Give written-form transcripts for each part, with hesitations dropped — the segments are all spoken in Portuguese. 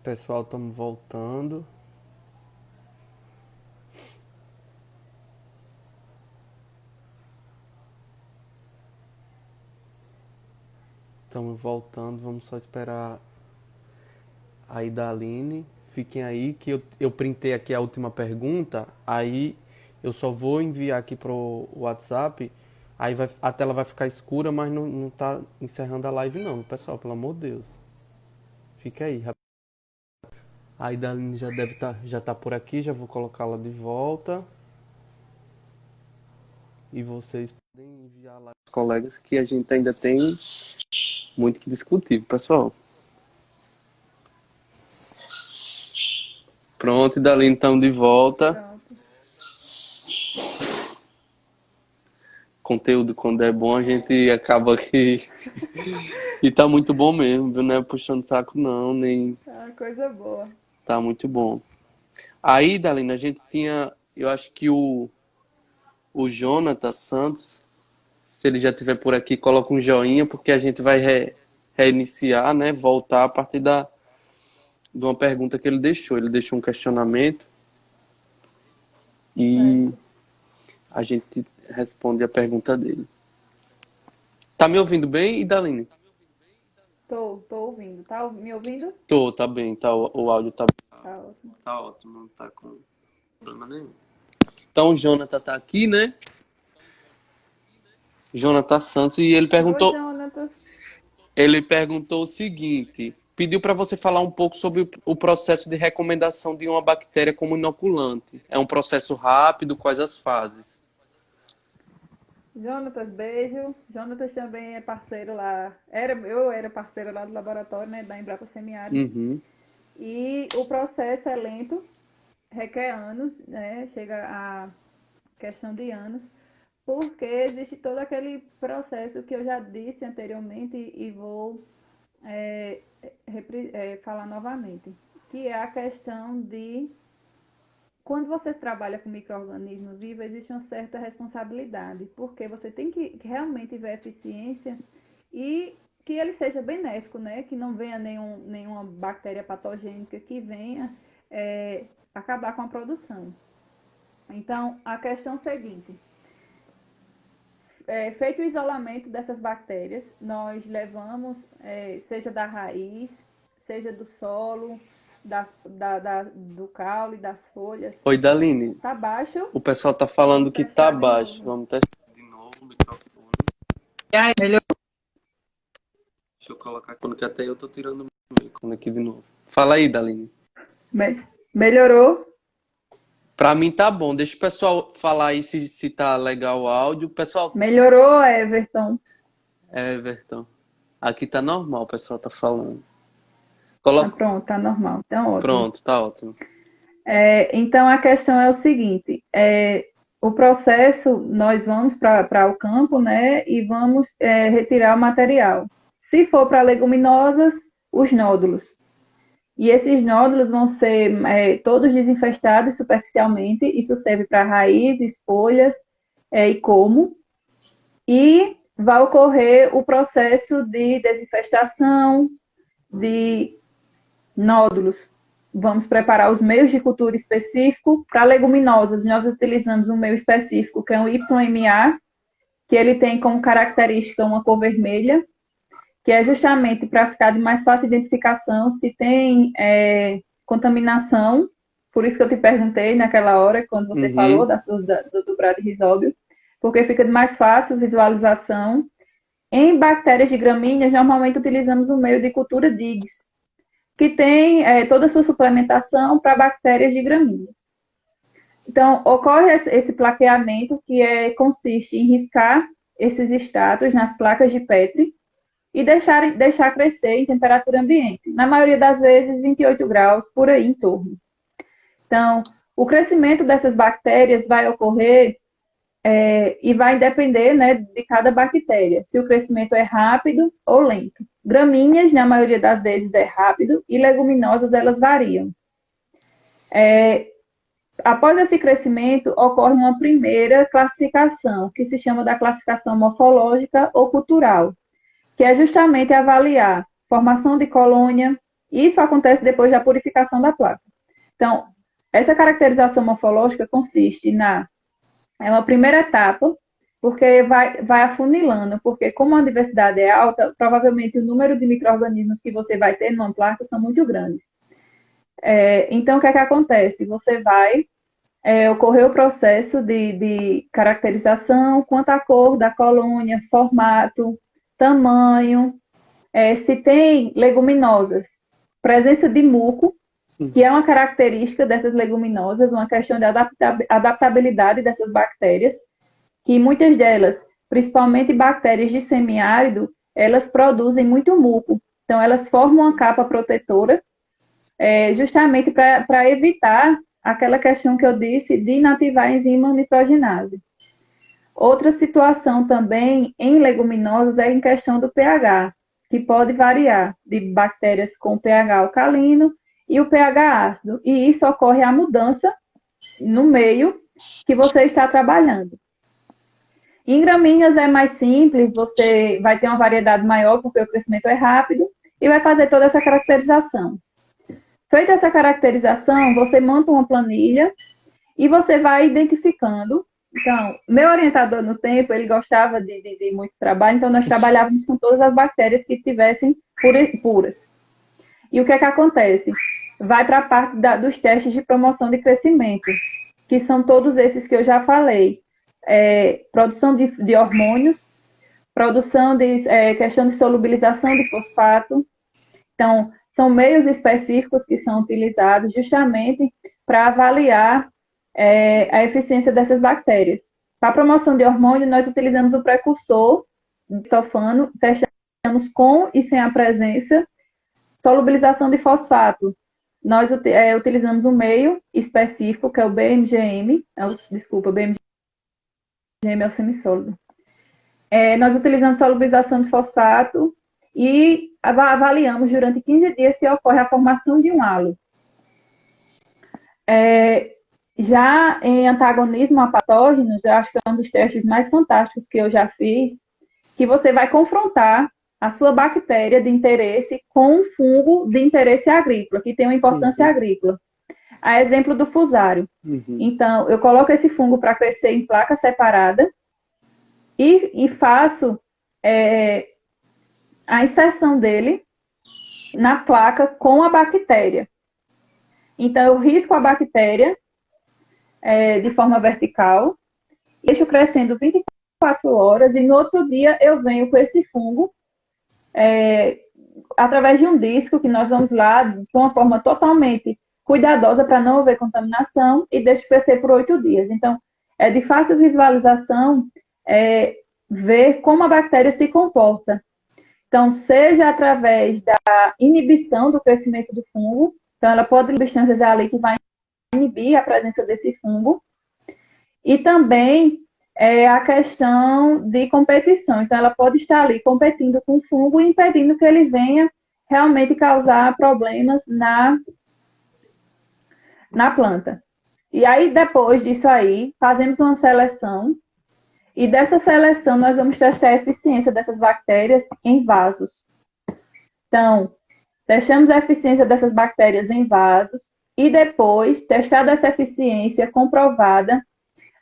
Pessoal, estamos voltando. Estamos voltando, vamos só esperar a Idaline. Fiquem aí que eu printei aqui a última pergunta, aí eu só vou enviar aqui pro WhatsApp, aí a tela vai ficar escura, mas não tá encerrando a live não, pessoal, pelo amor de Deus. Fica aí. A Idaline já tá por aqui, já vou colocá-la de volta. E vocês podem enviar lá os colegas que a gente ainda tem muito que discutir, pessoal. Pronto, Idaline, estamos de volta. Pronto. Conteúdo, quando é bom, a gente acaba aqui. E tá muito bom mesmo, viu? Não é puxando saco, não, nem. Ah, coisa boa. Tá muito bom. Aí, Idaline, a gente tinha. Eu acho que o Jonathan Santos, se ele já estiver por aqui, coloca um joinha, porque a gente vai reiniciar, né? Voltar a partir de uma pergunta que ele deixou. Ele deixou um questionamento e Certo. a gente responde a pergunta dele. Tá me ouvindo bem, Idaline? Tô ouvindo. Tá me ouvindo? Tô, tá bem, tá, o áudio Tá ótimo. tá ótimo, não tá com problema nenhum. Então o Jonathan tá aqui, né? Jonathan Santos, e Oi, Jonatas. ele perguntou o seguinte: pediu para você falar um pouco sobre o processo de recomendação de uma bactéria como inoculante. É um processo rápido, quais as fases? Jonatas, beijo. Jonatas também é parceiro lá. Eu era parceira lá do laboratório, né, da Embrapa Semiárido. Uhum. E o processo é lento, requer anos, né? Chega a questão de anos, porque existe todo aquele processo que eu já disse anteriormente e vou é, falar novamente, que é a questão de quando você trabalha com micro-organismo vivo, existe uma certa responsabilidade, porque você tem que realmente ver a eficiência e que ele seja benéfico, né? Que não venha nenhuma bactéria patogênica que venha acabar com a produção. Então, a questão seguinte, feito o isolamento dessas bactérias, nós levamos, seja da raiz, seja do solo, do caule, das folhas, Oi, Daline. tá baixo. O pessoal tá falando Vamos que tá testar de baixo. novo. Vamos testar de novo o microfone. E aí, melhor? Deixa eu colocar quando que até eu tô tirando o microfone aqui de novo. Fala aí, Daline. Melhorou? Pra mim tá bom. Deixa o pessoal falar aí se tá legal o áudio. Pessoal, Melhorou, Everton? Everton. Aqui tá normal, o pessoal tá falando. Ah, Coloca. pronto, tá normal. Então, ótimo. Pronto, tá ótimo. Então, a questão é o seguinte: o processo, nós vamos para o campo, né, e vamos retirar o material. Se for para leguminosas, os nódulos. E esses nódulos vão ser todos desinfestados superficialmente. Isso serve para raízes, folhas e como. E vai ocorrer o processo de desinfestação de nódulos. Vamos preparar os meios de cultura específico. Para leguminosas, nós utilizamos um meio específico, que é o YMA, que ele tem como característica uma cor vermelha, que é justamente para ficar de mais fácil identificação se tem contaminação. Por isso que eu te perguntei naquela hora, quando você falou Uhum. do bradyrhizóbio, porque fica de mais fácil visualização. Em bactérias de gramíneas, normalmente utilizamos o meio de cultura DIGS, que tem toda a sua suplementação para bactérias de gramíneas. Então, ocorre esse plaqueamento que consiste em riscar esses extratos nas placas de Petri e deixar crescer em temperatura ambiente. Na maioria das vezes, 28 graus, por aí em torno. Então, o crescimento dessas bactérias vai ocorrer e vai depender, né, de cada bactéria, se o crescimento é rápido ou lento. Gramíneas, na maioria das vezes, é rápido e leguminosas, elas variam. Após esse crescimento, ocorre uma primeira classificação, que se chama da classificação morfológica ou cultural, que é justamente avaliar formação de colônia, Isso acontece depois da purificação da placa. Então, essa caracterização morfológica consiste é uma primeira etapa, porque vai afunilando, porque como a diversidade é alta, provavelmente o número de micro-organismos que você vai ter numa placa são muito grandes. Então, o que é que acontece? Você vai ocorrer o processo de caracterização quanto à cor da colônia, formato, tamanho, se tem leguminosas, presença de muco, que é uma característica dessas leguminosas, uma questão de adaptabilidade dessas bactérias, que muitas delas, principalmente bactérias de semiárido, elas produzem muito muco. Então, elas formam uma capa protetora, justamente para evitar aquela questão que eu disse de inativar a enzima nitrogenase. Outra situação também em leguminosas é em questão do pH, que pode variar de bactérias com pH alcalino e o pH ácido. E isso ocorre a mudança no meio que você está trabalhando. Em gramíneas é mais simples, você vai ter uma variedade maior porque o crescimento é rápido e vai fazer toda essa caracterização. Feita essa caracterização, você monta uma planilha e você vai identificando. Então, meu orientador no tempo, ele gostava de muito trabalho, então nós trabalhávamos com todas as bactérias que tivessem puras. E o que é que acontece? Vai para a parte dos testes de promoção de crescimento, que são todos esses que eu já falei. Produção de hormônios, produção de questão de solubilização de fosfato. Então, são meios específicos que são utilizados justamente para avaliar a eficiência dessas bactérias. Para a promoção de hormônio, nós utilizamos o precursor de tofano, testamos com e sem a presença, solubilização de fosfato. Nós utilizamos um meio específico, que é o BMGM, BMGM é o semissólido. Nós utilizamos solubilização de fosfato e avaliamos durante 15 dias se ocorre a formação de um halo. Já em antagonismo a patógenos, eu acho que é um dos testes mais fantásticos que eu já fiz, que você vai confrontar a sua bactéria de interesse com um fungo de interesse agrícola, que tem uma importância agrícola. A exemplo do fusário. Então, eu coloco esse fungo para crescer em placa separada e faço a inserção dele na placa com a bactéria. Então, eu risco a bactéria de forma vertical, deixo crescendo 24 horas e no outro dia eu venho com esse fungo através de um disco que nós vamos lá de uma forma totalmente cuidadosa para não haver contaminação e deixo crescer por 8 dias. Então, é de fácil visualização ver como a bactéria se comporta. Então, seja através da inibição do crescimento do fungo, então ela pode ter substâncias ali que vai inibir a presença desse fungo, e também a questão de competição. Então, ela pode estar ali competindo com o fungo e impedindo que ele venha realmente causar problemas na planta. E aí, depois disso aí, fazemos uma seleção, e dessa seleção nós vamos testar a eficiência dessas bactérias em vasos. Então, testamos a eficiência dessas bactérias em vasos, e depois, testada essa eficiência comprovada,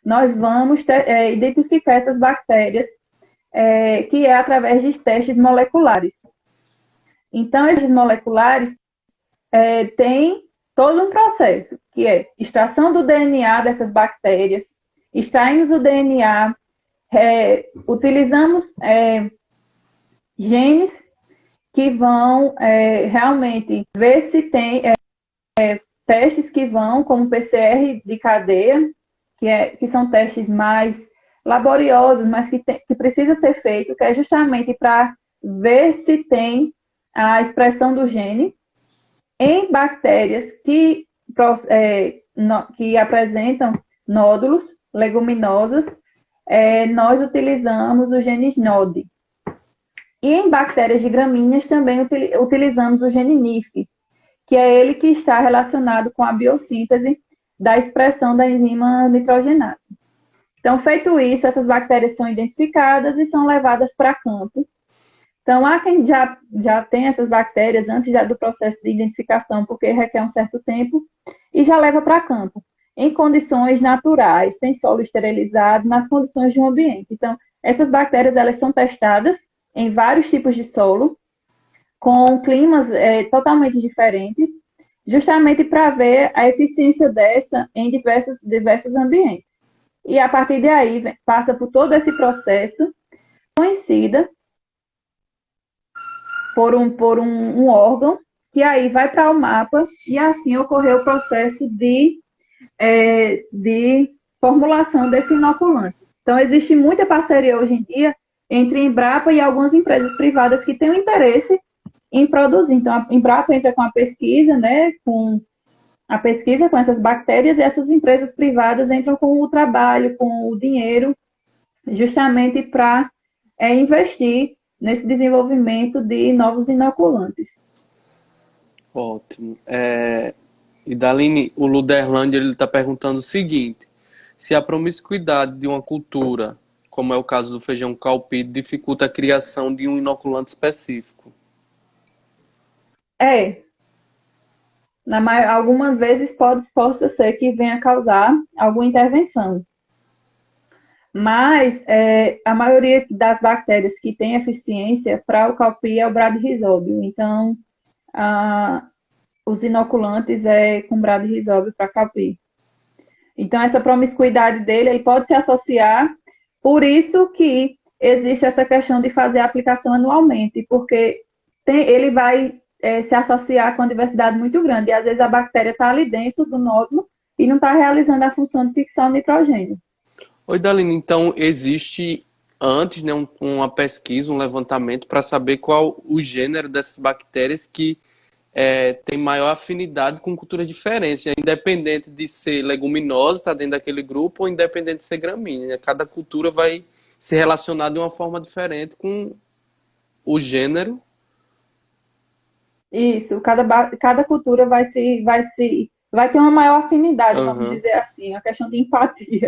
nós vamos identificar essas bactérias, que é através de testes moleculares. Então, esses moleculares têm todo um processo, que é extração do DNA dessas bactérias, extraímos o DNA, utilizamos genes que vão realmente ver se tem testes que vão, como PCR de cadeia, que são testes mais laboriosos, mas que precisa ser feito, que é justamente para ver se tem a expressão do gene em bactérias que apresentam nódulos leguminosas. Nós utilizamos o gene SNOD. E em bactérias de gramíneas também utilizamos o gene NIF, que é ele que está relacionado com a biossíntese da expressão da enzima nitrogenase. Então, feito isso, essas bactérias são identificadas e são levadas para campo. Então, Então, há quem já tem essas bactérias antes do processo de identificação, porque requer um certo tempo, e já leva para campo, em condições naturais, sem solo esterilizado, nas condições de um ambiente. Então, essas bactérias, elas são testadas em vários tipos de solo, com climas totalmente diferentes, justamente para ver a eficiência dessa em diversos ambientes. E a partir daí, passa por todo esse processo, conhecida por um órgão, que aí vai para o mapa, e assim ocorreu o processo de formulação desse inoculante. Então, existe muita parceria hoje em dia entre a Embrapa e algumas empresas privadas que têm um interesse em produzir. Então, a Embrapa entra com a pesquisa, né, com essas bactérias, e essas empresas privadas entram com o trabalho, com o dinheiro, justamente para investir nesse desenvolvimento de novos inoculantes. Ótimo. E Daline, o Luderlândia ele está perguntando o seguinte: se a promiscuidade de uma cultura, como é o caso do feijão calpito, dificulta a criação de um inoculante específico? Algumas vezes possa ser que venha causar alguma intervenção. Mas a maioria das bactérias que tem eficiência para o calpi é o Bradyrhizobio. Então, os inoculantes com Bradyrhizobio para calpi. Então, essa promiscuidade dele, ele pode se associar, por isso que existe essa questão de fazer a aplicação anualmente, porque ele vai se associar com uma diversidade muito grande, e às vezes a bactéria está ali dentro do nódulo e não está realizando a função de fixar o nitrogênio. Oi, Daline, então existe antes, né, uma pesquisa, um levantamento para saber qual o gênero dessas bactérias que tem maior afinidade com culturas diferentes, né? Independente de ser leguminosa, está dentro daquele grupo, ou independente de ser gramínea. Cada cultura vai se relacionar de uma forma diferente com o gênero. Isso, cada cultura vai ter uma maior afinidade, vamos dizer assim, a questão de empatia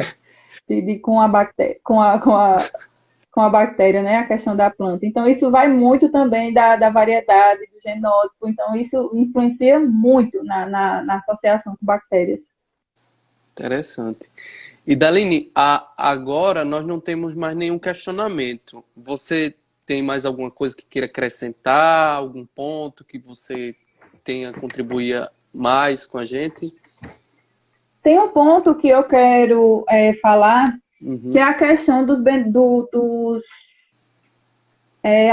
com a bactéria, com a bactéria, né? A questão da planta. Então, isso vai muito também da variedade, do genótipo. Então, isso influencia muito na associação com bactérias. Interessante. E Daline, agora nós não temos mais nenhum questionamento. Você tem mais alguma coisa que queira acrescentar? Algum ponto que você tenha a contribuir mais com a gente? Tem um ponto que eu quero falar, que é a questão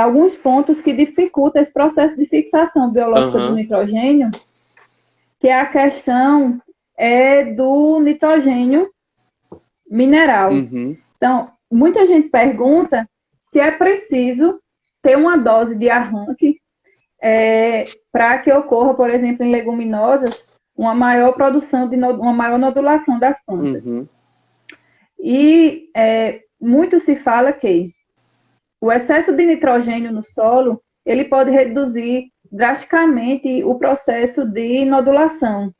alguns pontos que dificultam esse processo de fixação biológica do nitrogênio, que é a questão do nitrogênio mineral. Então, muita gente pergunta se é preciso ter uma dose de arranque para que ocorra, por exemplo, em leguminosas, uma maior produção, uma maior nodulação das plantas. E muito se fala que o excesso de nitrogênio no solo, ele pode reduzir drasticamente o processo de nodulação.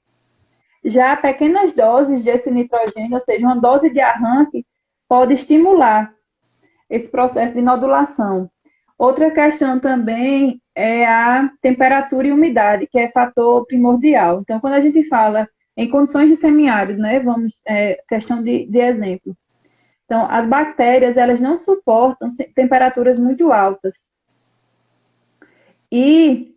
Já pequenas doses desse nitrogênio, ou seja, uma dose de arranque, pode estimular esse processo de nodulação. Outra questão também é a temperatura e umidade, que é fator primordial. Então, quando a gente fala em condições de semiárido, né, questão de exemplo. Então, as bactérias, elas não suportam temperaturas muito altas. E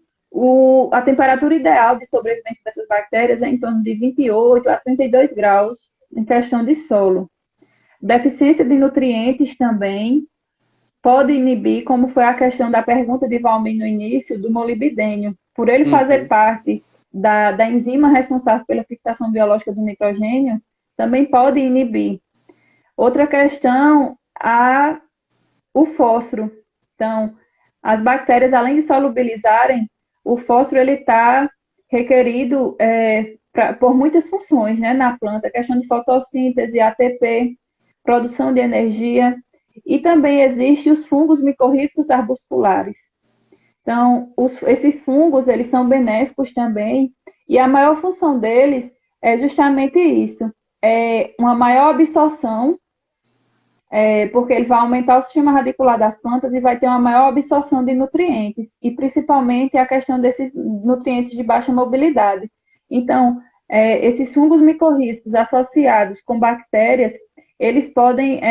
a temperatura ideal de sobrevivência dessas bactérias é em torno de 28 a 32 graus em questão de solo. Deficiência de nutrientes também pode inibir, como foi a questão da pergunta de Valmir no início, do molibdênio. Por ele fazer parte da enzima responsável pela fixação biológica do nitrogênio, também pode inibir. Outra questão, o fósforo. Então, as bactérias, além de solubilizarem, o fósforo ele está requerido por muitas funções, né, na planta, questão de fotossíntese, ATP, produção de energia, e também existem os fungos micorrízicos arbusculares. Então, esses fungos, eles são benéficos também, e a maior função deles é justamente isso, uma maior absorção porque ele vai aumentar o sistema radicular das plantas e vai ter uma maior absorção de nutrientes, e principalmente a questão desses nutrientes de baixa mobilidade. Então, esses fungos micorrízicos associados com bactérias, eles podem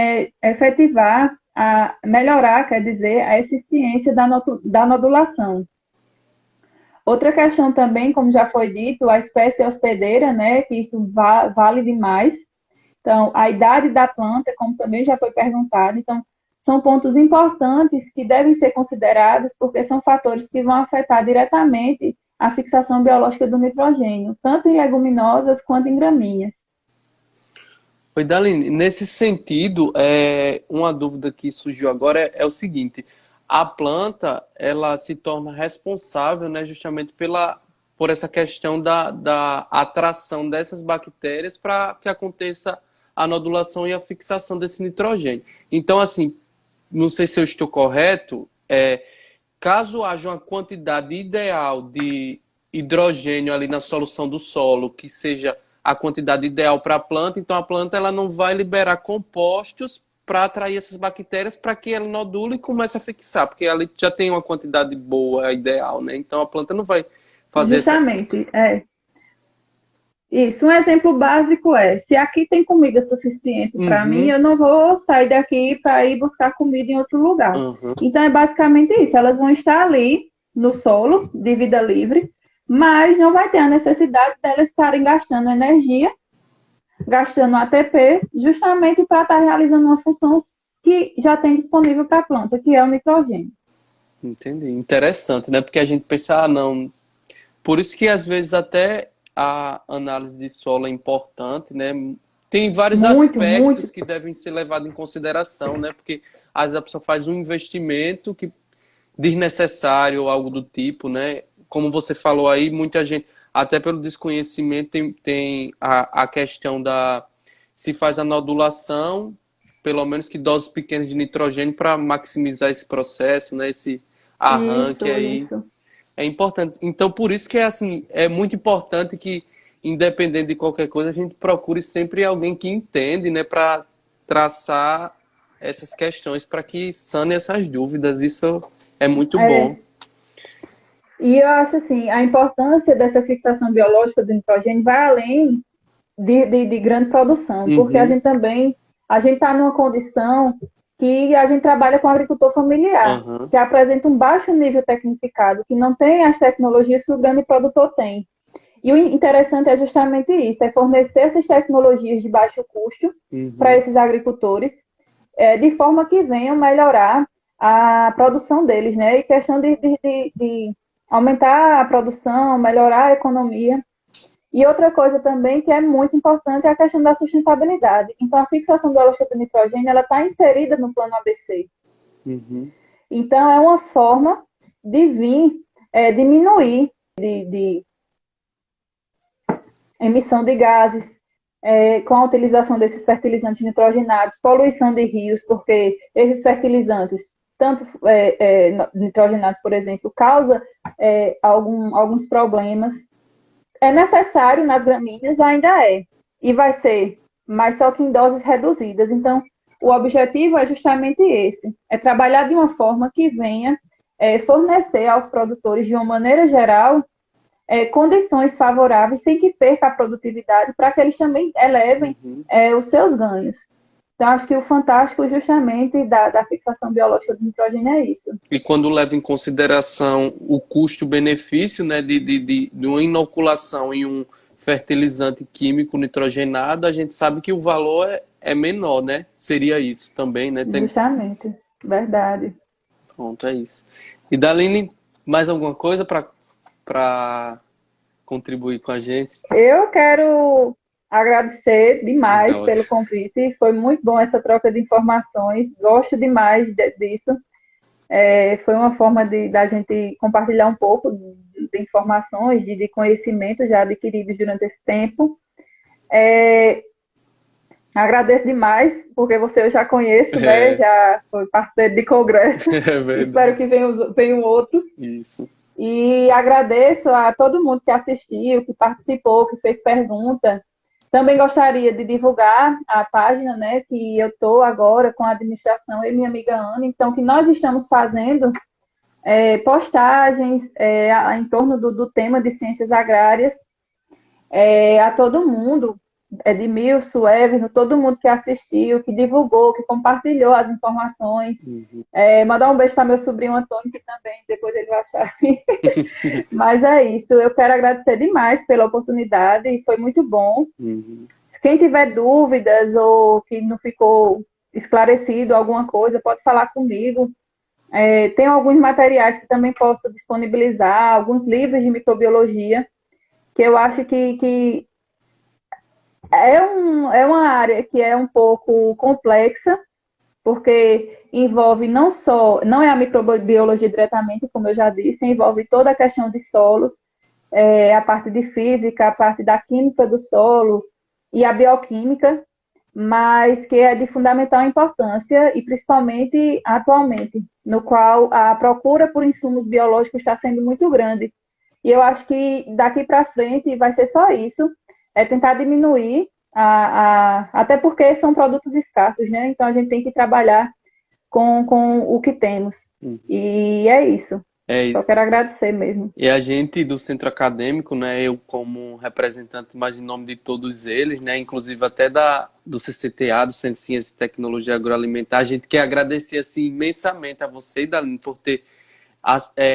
efetivar, melhorar, quer dizer, a eficiência da nodulação. Outra questão também, como já foi dito, a espécie hospedeira, né, que isso vale demais. Então, a idade da planta, como também já foi perguntado. Então, são pontos importantes que devem ser considerados, porque são fatores que vão afetar diretamente a fixação biológica do nitrogênio, tanto em leguminosas quanto em gramíneas. Oi, Daline, nesse sentido, uma dúvida que surgiu agora é o seguinte: a planta ela se torna responsável, né, justamente por essa questão da atração dessas bactérias para que aconteça a nodulação e a fixação desse nitrogênio. Então, assim, não sei se eu estou correto, caso haja uma quantidade ideal de hidrogênio ali na solução do solo, que seja a quantidade ideal para a planta, então a planta ela não vai liberar compostos para atrair essas bactérias para que ela nodule e comece a fixar, porque ela já tem uma quantidade boa, ideal, né? Então a planta não vai fazer Justamente, Isso, um exemplo básico se aqui tem comida suficiente para mim, eu não vou sair daqui para ir buscar comida em outro lugar. Então, é basicamente isso. Elas vão estar ali no solo, de vida livre, mas não vai ter a necessidade delas estarem gastando energia, gastando ATP, justamente para estar realizando uma função que já tem disponível para a planta, que é o nitrogênio. Entendi. Interessante, né? Porque a gente pensa, não... Por isso que, às vezes, até a análise de solo é importante, né? Tem vários aspectos que devem ser levados em consideração, né? Porque às vezes a pessoa faz um investimento desnecessário ou algo do tipo, né? Como você falou aí, muita gente, até pelo desconhecimento, tem a questão se faz a nodulação, pelo menos que doses pequenas de nitrogênio para maximizar esse processo, né? Esse arranque aí. Isso. É importante. Então, por isso que é muito importante que, independente de qualquer coisa, a gente procure sempre alguém que entende, né, para traçar essas questões, para que sane essas dúvidas. Isso é muito bom. E eu acho assim, a importância dessa fixação biológica do nitrogênio vai além de grande produção, porque a gente está numa condição que a gente trabalha com agricultor familiar, que apresenta um baixo nível tecnificado, que não tem as tecnologias que o grande produtor tem. E o interessante é justamente isso, é fornecer essas tecnologias de baixo custo para esses agricultores, de forma que venham melhorar a produção deles, né? E questão de aumentar a produção, melhorar a economia. E outra coisa também que é muito importante é a questão da sustentabilidade. Então, a fixação biológica do nitrogênio ela está inserida no plano ABC. Então, é uma forma de diminuir de emissão de gases, com a utilização desses fertilizantes nitrogenados, poluição de rios, porque esses fertilizantes, tanto nitrogenados, por exemplo, causam alguns problemas. É necessário nas gramíneas, ainda e vai ser, mas só que em doses reduzidas. Então, o objetivo é justamente esse, é trabalhar de uma forma que venha fornecer aos produtores, de uma maneira geral, condições favoráveis, sem que perca a produtividade, para que eles também elevem os seus ganhos. Então, acho que o fantástico justamente da fixação biológica do nitrogênio é isso. E quando leva em consideração o custo-benefício, né, de uma inoculação em um fertilizante químico nitrogenado, a gente sabe que o valor é menor, né? Seria isso também, né? Justamente, verdade. Pronto, é isso. E Daline, mais alguma coisa para contribuir com a gente? Eu quero agradecer demais pelo convite. Foi muito bom essa troca de informações. Gosto demais disso. Foi uma forma da gente compartilhar um pouco de informações, de conhecimento já adquiridos durante esse tempo. Agradeço demais, porque você eu já conheço, né? Já foi parceiro de congresso. Espero que venham outros. Isso. E agradeço a todo mundo que assistiu, que participou, que fez pergunta. Também gostaria de divulgar a página, né, que eu estou agora com a administração, eu e minha amiga Ana, então, que nós estamos fazendo postagens em torno do tema de ciências agrárias a todo mundo, Edmilson, Everno, todo mundo que assistiu, que divulgou, que compartilhou as informações. Uhum. Mandar um beijo para meu sobrinho Antônio, que também depois ele vai achar. Mas é isso, eu quero agradecer demais pela oportunidade, e foi muito bom. Uhum. Quem tiver dúvidas ou que não ficou esclarecido alguma coisa, pode falar comigo. Tem alguns materiais que também posso disponibilizar, alguns livros de microbiologia, que eu acho que é uma área que é um pouco complexa, porque envolve não é a microbiologia diretamente, como eu já disse, envolve toda a questão de solos, a parte de física, a parte da química do solo e a bioquímica, mas que é de fundamental importância e principalmente atualmente, no qual a procura por insumos biológicos está sendo muito grande. E eu acho que daqui para frente vai ser só isso, tentar diminuir, até porque são produtos escassos, né? Então a gente tem que trabalhar com o que temos. E é isso. É Só isso. quero agradecer mesmo. E a gente do centro acadêmico, né, eu como representante, mas em nome de todos eles, né, inclusive até do CCTA, do Centro de Ciência e Tecnologia Agroalimentar, a gente quer agradecer assim, imensamente a você, Daline, por ter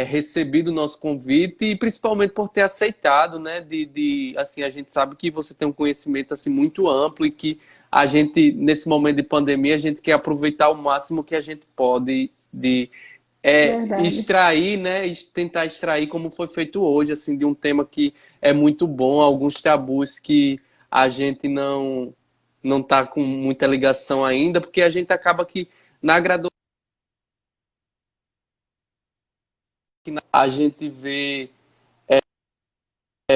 recebido o nosso convite e principalmente por ter aceitado, né, assim, a gente sabe que você tem um conhecimento assim muito amplo e que a gente, nesse momento de pandemia, a gente quer aproveitar o máximo que a gente pode Verdade. extrair, né, tentar extrair como foi feito hoje, assim, de um tema que é muito bom, alguns tabus que a gente não tá com muita ligação ainda, porque a gente acaba que na graduação a gente vê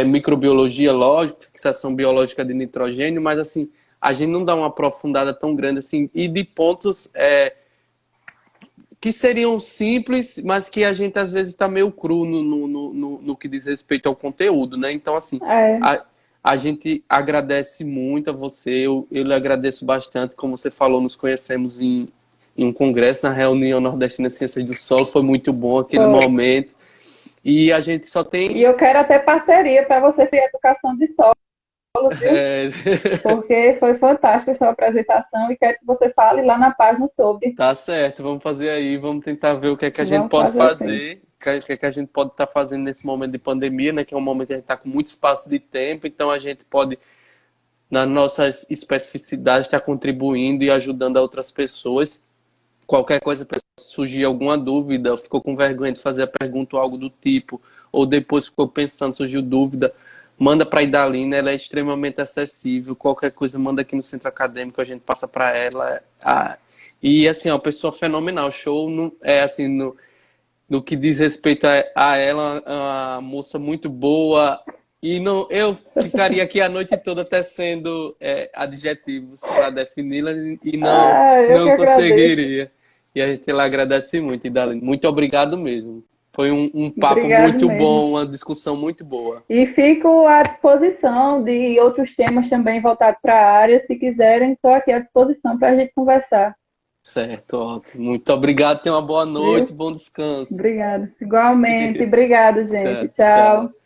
microbiologia, lógico, fixação biológica de nitrogênio, mas assim, a gente não dá uma aprofundada tão grande assim, e de pontos que seriam simples, mas que a gente às vezes está meio cru no que diz respeito ao conteúdo, né? Então, assim, a gente agradece muito a você, eu lhe agradeço bastante, como você falou, nos conhecemos em um congresso, na reunião nordestina de Ciências do Solo, foi muito bom aquele momento, e a gente só tem... E eu quero até parceria para você ter educação de solos, viu? Porque foi fantástico a sua apresentação e quero que você fale lá na página sobre. Tá certo, vamos fazer aí, vamos tentar ver o que é que a gente Vamos pode fazer fazer, o que é que a gente pode estar fazendo nesse momento de pandemia, né? Que é um momento que a gente está com muito espaço de tempo, então a gente pode, nas nossas especificidades, estar contribuindo e ajudando a outras pessoas. Qualquer coisa, surgir alguma dúvida, ficou com vergonha de fazer a pergunta ou algo do tipo, ou depois ficou pensando, surgiu dúvida, manda para a Idaline, ela é extremamente acessível, qualquer coisa manda aqui no centro acadêmico, a gente passa para ela. E assim, é uma pessoa fenomenal, show, assim, no que diz respeito a ela, uma moça muito boa, e não, eu ficaria aqui a noite toda tecendo adjetivos para defini-la e eu que não agradeço. conseguiria. E a gente lá agradece muito, Idaline. Muito obrigado mesmo. Foi um papo Obrigado muito mesmo. bom, uma discussão muito boa. E fico à disposição de outros temas também voltados para a área. Se quiserem, estou aqui à disposição para a gente conversar. Certo, ótimo. Muito obrigado, tenha uma boa noite, Viu? bom descanso. Obrigada. Igualmente. Obrigado, gente. Tchau. Tchau.